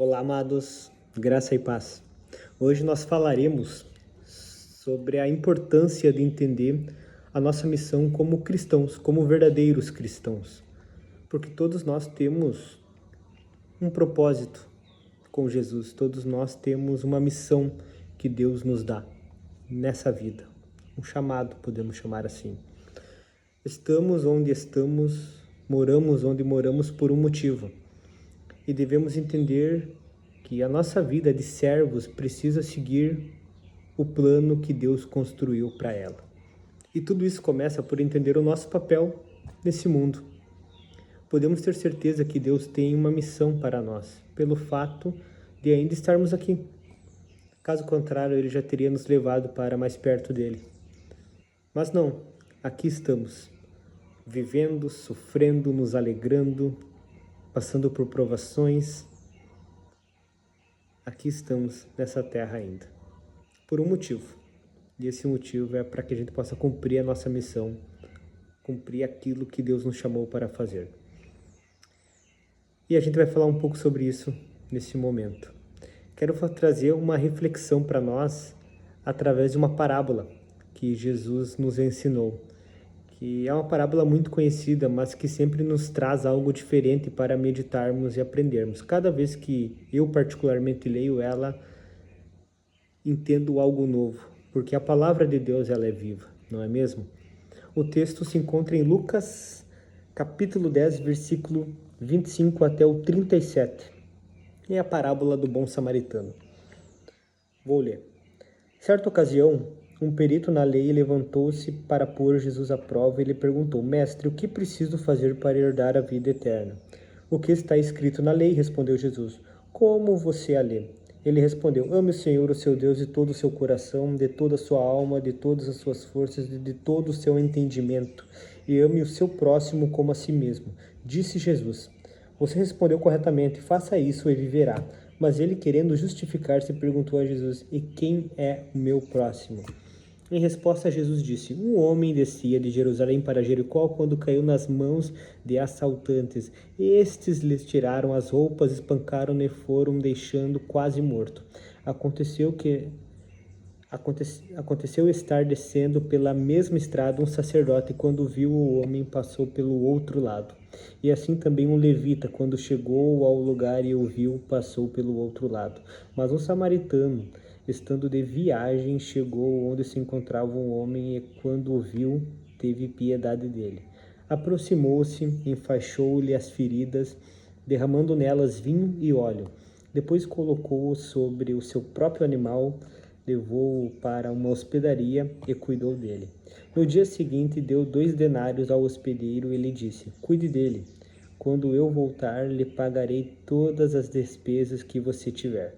Olá, amados, graça e paz. Hoje nós falaremos sobre a importância de entender a nossa missão como cristãos, como verdadeiros cristãos, porque todos nós temos um propósito com Jesus, todos nós temos uma missão que Deus nos dá nessa vida, um chamado, podemos chamar assim. Estamos onde estamos, moramos onde moramos por um motivo. E devemos entender que a nossa vida de servos precisa seguir o plano que Deus construiu para ela. E tudo isso começa por entender o nosso papel nesse mundo. Podemos ter certeza que Deus tem uma missão para nós, pelo fato de ainda estarmos aqui. Caso contrário, Ele já teria nos levado para mais perto dele. Mas não, aqui estamos, vivendo, sofrendo, nos alegrando, passando por provações. Aqui estamos nessa terra ainda, por um motivo. E esse motivo é para que a gente possa cumprir a nossa missão, cumprir aquilo que Deus nos chamou para fazer. E a gente vai falar um pouco sobre isso nesse momento. Quero trazer uma reflexão para nós através de uma parábola que Jesus nos ensinou, que é uma parábola muito conhecida, mas que sempre nos traz algo diferente para meditarmos e aprendermos. Cada vez que eu particularmente leio ela, entendo algo novo, porque a palavra de Deus ela é viva, não é mesmo? O texto se encontra em Lucas, capítulo 10, versículo 25 até o 37. É a parábola do bom samaritano. Vou ler. Certa ocasião, um perito na lei levantou-se para pôr Jesus à prova e lhe perguntou: Mestre, o que preciso fazer para herdar a vida eterna? O que está escrito na lei? Respondeu Jesus. Como você a lê? Ele respondeu: Ame o Senhor, o seu Deus, de todo o seu coração, de toda a sua alma, de todas as suas forças e de todo o seu entendimento, e ame o seu próximo como a si mesmo. Disse Jesus: Você respondeu corretamente, faça isso e viverá. Mas ele, querendo justificar-se, perguntou a Jesus: E quem é o meu próximo? Em resposta, Jesus disse: Um homem descia de Jerusalém para Jericó quando caiu nas mãos de assaltantes. Estes lhes tiraram as roupas, espancaram-no e foram deixando quase morto. Aconteceu estar descendo pela mesma estrada um sacerdote, quando viu o homem, passou pelo outro lado. E assim também um levita, quando chegou ao lugar e o viu, passou pelo outro lado. Mas um samaritano, estando de viagem, chegou onde se encontrava um homem e, quando o viu, teve piedade dele. Aproximou-se, enfaixou-lhe as feridas, derramando nelas vinho e óleo. Depois colocou-o sobre o seu próprio animal, levou-o para uma hospedaria e cuidou dele. No dia seguinte, deu 2 denários ao hospedeiro e lhe disse: Cuide dele. Quando eu voltar, lhe pagarei todas as despesas que você tiver.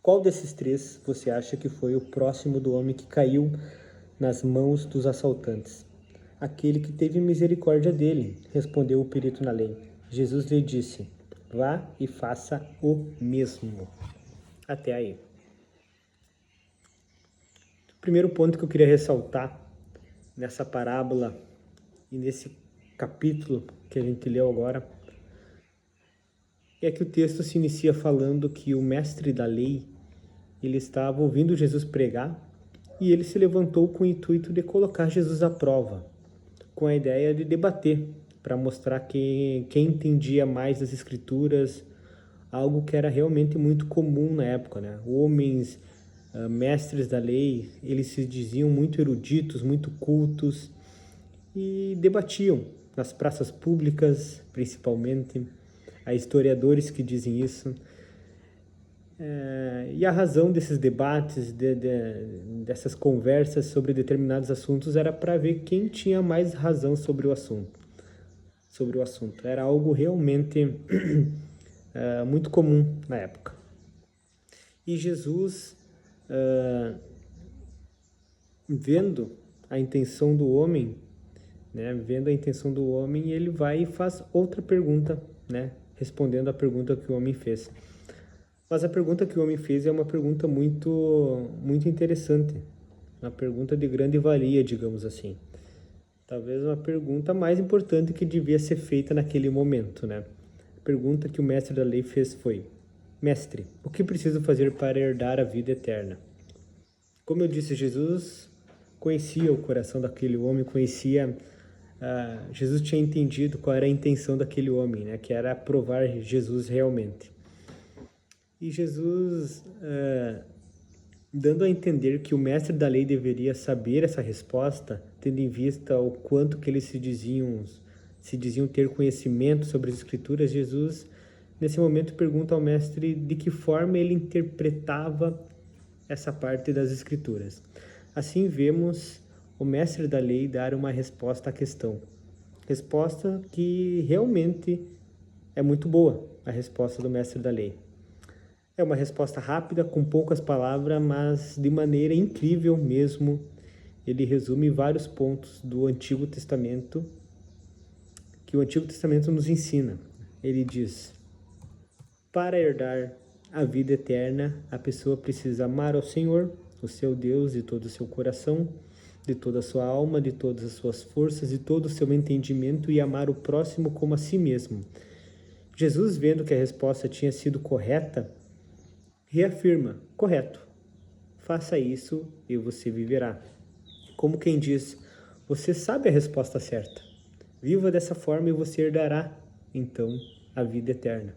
Qual desses 3 você acha que foi o próximo do homem que caiu nas mãos dos assaltantes? Aquele que teve misericórdia dele, respondeu o perito na lei. Jesus lhe disse: Vá e faça o mesmo. Até aí. O primeiro ponto que eu queria ressaltar nessa parábola e nesse capítulo que a gente leu agora é que o texto se inicia falando que o mestre da lei, ele estava ouvindo Jesus pregar e ele se levantou com o intuito de colocar Jesus à prova, com a ideia de debater, para mostrar quem entendia mais das escrituras, algo que era realmente muito comum na época, né? Homens, mestres da lei, eles se diziam muito eruditos, muito cultos e debatiam nas praças públicas, principalmente. Há historiadores que dizem isso. E a razão desses debates, dessas conversas sobre determinados assuntos era para ver quem tinha mais razão sobre o assunto. Era algo realmente muito comum na época. E Jesus, vendo a intenção do homem, né, ele vai e faz outra pergunta, né, respondendo a pergunta que o homem fez. Mas a pergunta que o homem fez é uma pergunta muito, muito interessante, uma pergunta de grande valia, digamos assim. Talvez uma pergunta mais importante que devia ser feita naquele momento, né? A pergunta que o mestre da lei fez foi: Mestre, o que preciso fazer para herdar a vida eterna? Como eu disse, Jesus conhecia o coração daquele homem, Jesus tinha entendido qual era a intenção daquele homem, né? Que era provar Jesus realmente. E Jesus, dando a entender que o mestre da lei deveria saber essa resposta, tendo em vista o quanto que eles se diziam ter conhecimento sobre as Escrituras, Jesus, nesse momento, pergunta ao mestre de que forma ele interpretava essa parte das Escrituras. Assim, vemos o mestre da lei dar uma resposta à questão. Resposta que realmente é muito boa, a resposta do mestre da lei. É uma resposta rápida, com poucas palavras, mas de maneira incrível mesmo. Ele resume vários pontos do Antigo Testamento, que o Antigo Testamento nos ensina. Ele diz: para herdar a vida eterna, a pessoa precisa amar ao Senhor, o seu Deus, de todo o seu coração, de toda a sua alma, de todas as suas forças, de todo o seu entendimento, e amar o próximo como a si mesmo. Jesus, vendo que a resposta tinha sido correta, reafirma: correto, faça isso e você viverá. Como quem diz: você sabe a resposta certa, viva dessa forma e você herdará, então, a vida eterna.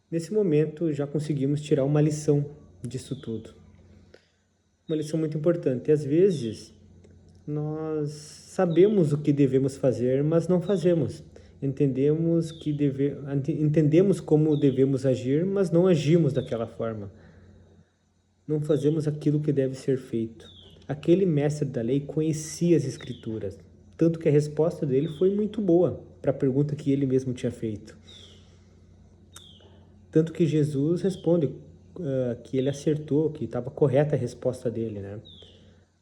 Nesse momento, já conseguimos tirar uma lição disso tudo. Uma lição muito importante. Às vezes, nós sabemos o que devemos fazer, mas não fazemos. Entendemos como devemos agir, mas não agimos daquela forma. Não fazemos aquilo que deve ser feito. Aquele mestre da lei conhecia as Escrituras, tanto que a resposta dele foi muito boa para a pergunta que ele mesmo tinha feito. Tanto que Jesus responde que ele acertou, que estava correta a resposta dele, né?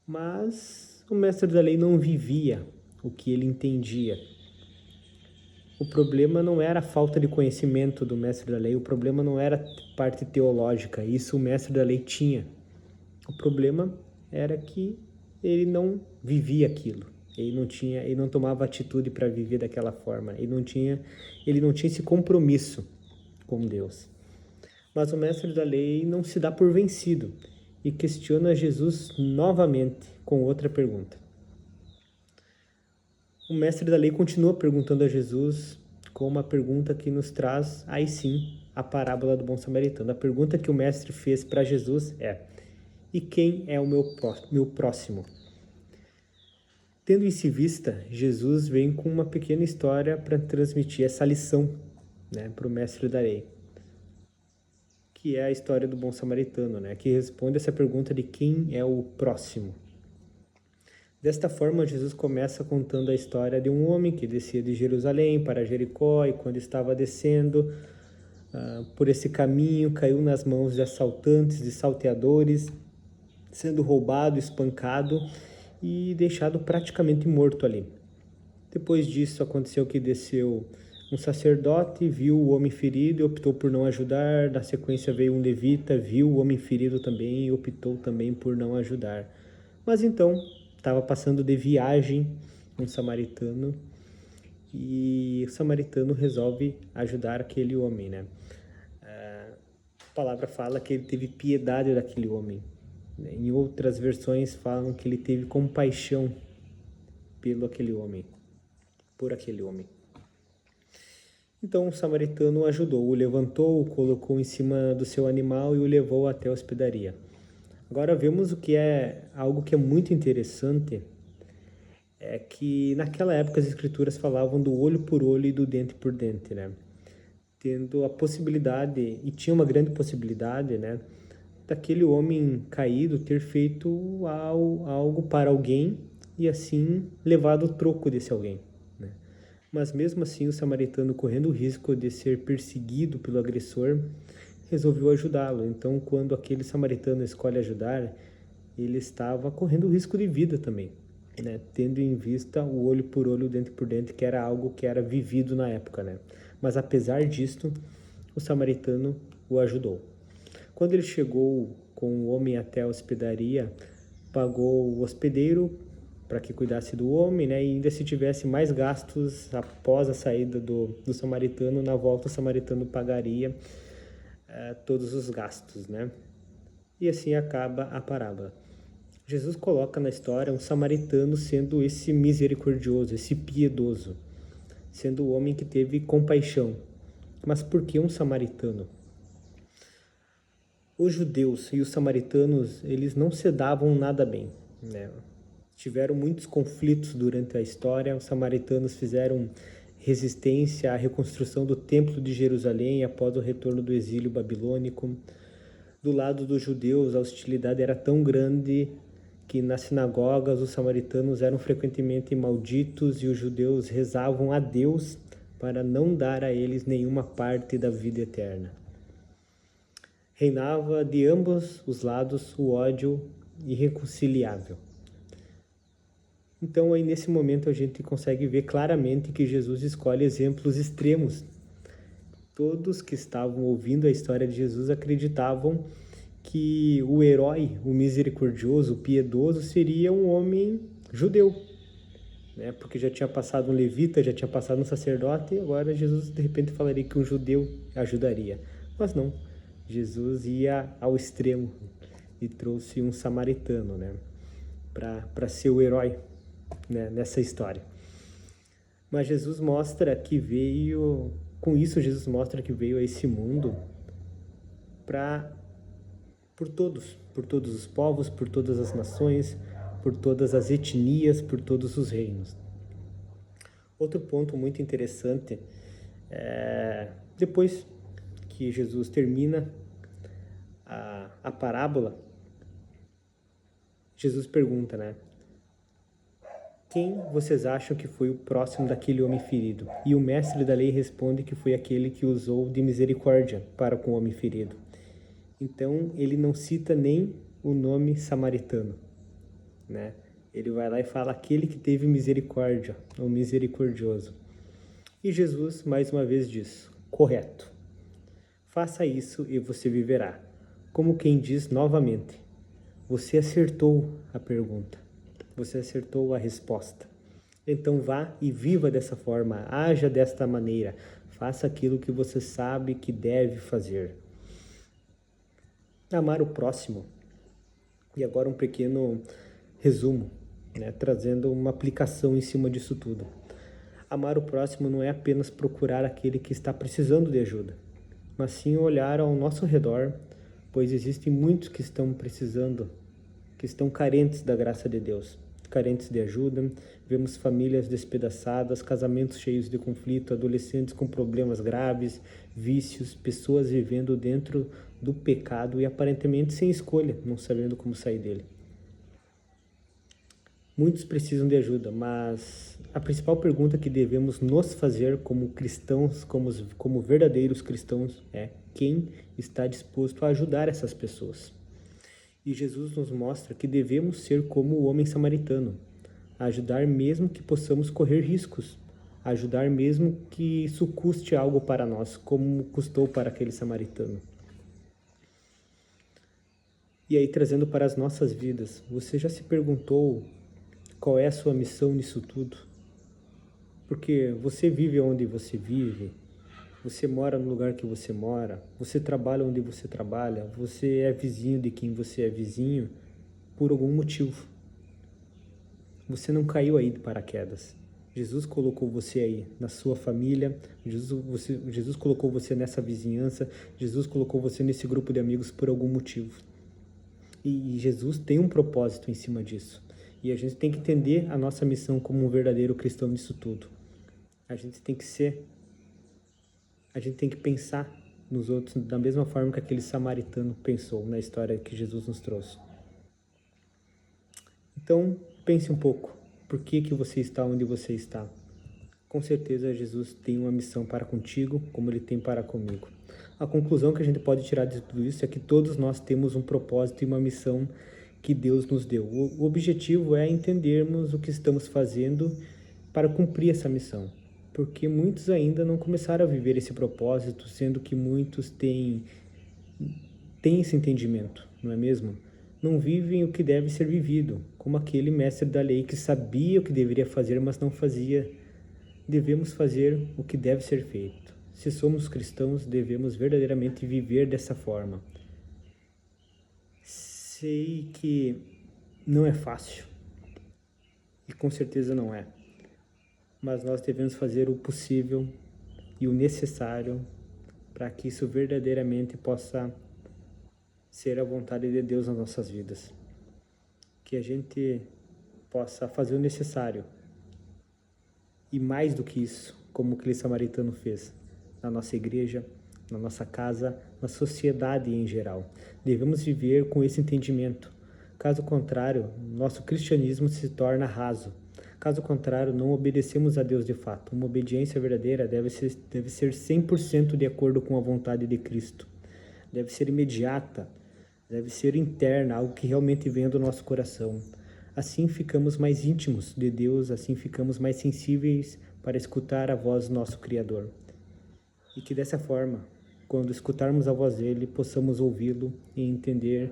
Mas o mestre da lei não vivia o que ele entendia. O problema não era a falta de conhecimento do mestre da lei, o problema não era a parte teológica, isso o mestre da lei tinha. O problema era que ele não vivia aquilo, ele não tomava atitude para viver daquela forma, ele não tinha esse compromisso com Deus. Mas o mestre da lei não se dá por vencido e questiona Jesus novamente com outra pergunta. O mestre da lei continua perguntando a Jesus com uma pergunta que nos traz, aí sim, a parábola do bom samaritano. A pergunta que o mestre fez para Jesus é: e quem é o meu próximo? Tendo isso em vista, Jesus vem com uma pequena história para transmitir essa lição, né, para o mestre da lei, que é a história do bom samaritano, né, que responde essa pergunta de quem é o próximo. Desta forma, Jesus começa contando a história de um homem que descia de Jerusalém para Jericó e quando estava descendo por esse caminho, caiu nas mãos de assaltantes, de salteadores, sendo roubado, espancado e deixado praticamente morto ali. Depois disso, aconteceu que desceu um sacerdote, viu o homem ferido e optou por não ajudar. Na sequência veio um levita, viu o homem ferido também e optou também por não ajudar. Mas então, estava passando de viagem um samaritano e o samaritano resolve ajudar aquele homem, né? A palavra fala que ele teve piedade daquele homem. Em outras versões falam que ele teve compaixão por aquele homem. Então o samaritano o ajudou, o levantou, o colocou em cima do seu animal e o levou até a hospedaria. Agora vemos o que é algo que é muito interessante, é que naquela época as escrituras falavam do olho por olho e do dente por dente, né? Tendo a possibilidade, e tinha uma grande possibilidade, né, daquele homem caído ter feito algo para alguém e assim levado o troco desse alguém, né? Mas mesmo assim o samaritano, correndo o risco de ser perseguido pelo agressor, resolveu ajudá-lo. Então, quando aquele samaritano escolhe ajudar, ele estava correndo risco de vida também, né? Tendo em vista o olho por olho, dente por dente, que era algo que era vivido na época, né? Mas apesar disto, o samaritano o ajudou. Quando ele chegou com o homem até a hospedaria, pagou o hospedeiro para que cuidasse do homem, né? E ainda se tivesse mais gastos após a saída do samaritano, na volta o samaritano pagaria todos os gastos, né? E assim acaba a parábola. Jesus coloca na história um samaritano sendo esse misericordioso, esse piedoso, sendo o homem que teve compaixão. Mas por que um samaritano? Os judeus e os samaritanos, eles não se davam nada bem, né? Tiveram muitos conflitos durante a história. Os samaritanos fizeram resistência à reconstrução do Templo de Jerusalém após o retorno do exílio babilônico. Do lado dos judeus, a hostilidade era tão grande que nas sinagogas os samaritanos eram frequentemente malditos e os judeus rezavam a Deus para não dar a eles nenhuma parte da vida eterna. Reinava de ambos os lados o ódio irreconciliável. Então, aí nesse momento a gente consegue ver claramente que Jesus escolhe exemplos extremos. Todos que estavam ouvindo a história de Jesus acreditavam que o herói, o misericordioso, o piedoso, seria um homem judeu, né? Porque já tinha passado um levita, já tinha passado um sacerdote, e agora Jesus de repente falaria que um judeu ajudaria. Mas não, Jesus ia ao extremo e trouxe um samaritano, né? Para ser o herói, né? Nessa história. Mas Jesus mostra que veio, com isso Jesus mostra que veio a esse mundo por todos os povos, por todas as nações, por todas as etnias, por todos os reinos. Outro ponto muito interessante depois que Jesus termina a parábola, Jesus pergunta, né? Quem vocês acham que foi o próximo daquele homem ferido? E o mestre da lei responde que foi aquele que usou de misericórdia para com o homem ferido. Então, ele não cita nem o nome samaritano, né? Ele vai lá e fala aquele que teve misericórdia, o misericordioso. E Jesus, mais uma vez, diz, correto. Faça isso e você viverá. Como quem diz novamente, você acertou a pergunta, você acertou a resposta. Então vá e viva dessa forma, haja desta maneira, faça aquilo que você sabe que deve fazer. Amar o próximo. E agora um pequeno resumo, né, trazendo uma aplicação em cima disso tudo. Amar o próximo não é apenas procurar aquele que está precisando de ajuda, mas sim olhar ao nosso redor, pois existem muitos que estão precisando, que estão carentes da graça de Deus, carentes de ajuda. Vemos famílias despedaçadas, casamentos cheios de conflito, adolescentes com problemas graves, vícios, pessoas vivendo dentro do pecado e aparentemente sem escolha, não sabendo como sair dele. Muitos precisam de ajuda, mas a principal pergunta que devemos nos fazer como cristãos, como verdadeiros cristãos, é quem está disposto a ajudar essas pessoas. E Jesus nos mostra que devemos ser como o homem samaritano, ajudar mesmo que possamos correr riscos, ajudar mesmo que isso custe algo para nós, como custou para aquele samaritano. E aí, trazendo para as nossas vidas, você já se perguntou qual é a sua missão nisso tudo? Porque você vive onde você vive, você mora no lugar que você mora, você trabalha onde você trabalha, você é vizinho de quem você é vizinho por algum motivo. Você não caiu aí de paraquedas. Jesus colocou você aí na sua família, Jesus colocou você nessa vizinhança, Jesus colocou você nesse grupo de amigos por algum motivo. E Jesus tem um propósito em cima disso. E a gente tem que entender a nossa missão como um verdadeiro cristão nisso tudo. A gente tem que pensar nos outros da mesma forma que aquele samaritano pensou na história que Jesus nos trouxe. Então, pense um pouco. Por que você está onde você está? Com certeza, Jesus tem uma missão para contigo, como Ele tem para comigo. A conclusão que a gente pode tirar de tudo isso é que todos nós temos um propósito e uma missão que Deus nos deu. O objetivo é entendermos o que estamos fazendo para cumprir essa missão, porque muitos ainda não começaram a viver esse propósito, sendo que muitos têm esse entendimento, não é mesmo? Não vivem o que deve ser vivido, como aquele mestre da lei que sabia o que deveria fazer, mas não fazia. Devemos fazer o que deve ser feito. Se somos cristãos, devemos verdadeiramente viver dessa forma. Sei que não é fácil, e com certeza não é, mas nós devemos fazer o possível e o necessário para que isso verdadeiramente possa ser a vontade de Deus nas nossas vidas. Que a gente possa fazer o necessário e mais do que isso, como aquele samaritano fez na nossa igreja, na nossa casa, na sociedade em geral. Devemos viver com esse entendimento. Caso contrário, nosso cristianismo se torna raso. Caso contrário, não obedecemos a Deus de fato. Uma obediência verdadeira deve ser 100% de acordo com a vontade de Cristo. Deve ser imediata, deve ser interna, algo que realmente venha do nosso coração. Assim ficamos mais íntimos de Deus, assim ficamos mais sensíveis para escutar a voz do nosso Criador. E que dessa forma, quando escutarmos a voz dele, possamos ouvi-lo e entender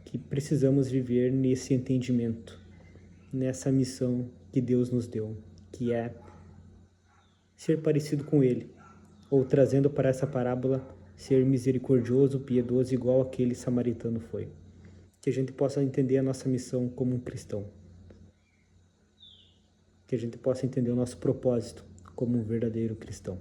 que precisamos viver nesse entendimento, nessa missão que Deus nos deu, que é ser parecido com ele, ou trazendo para essa parábola, ser misericordioso, piedoso, igual aquele samaritano foi. Que a gente possa entender a nossa missão como um cristão. Que a gente possa entender o nosso propósito como um verdadeiro cristão.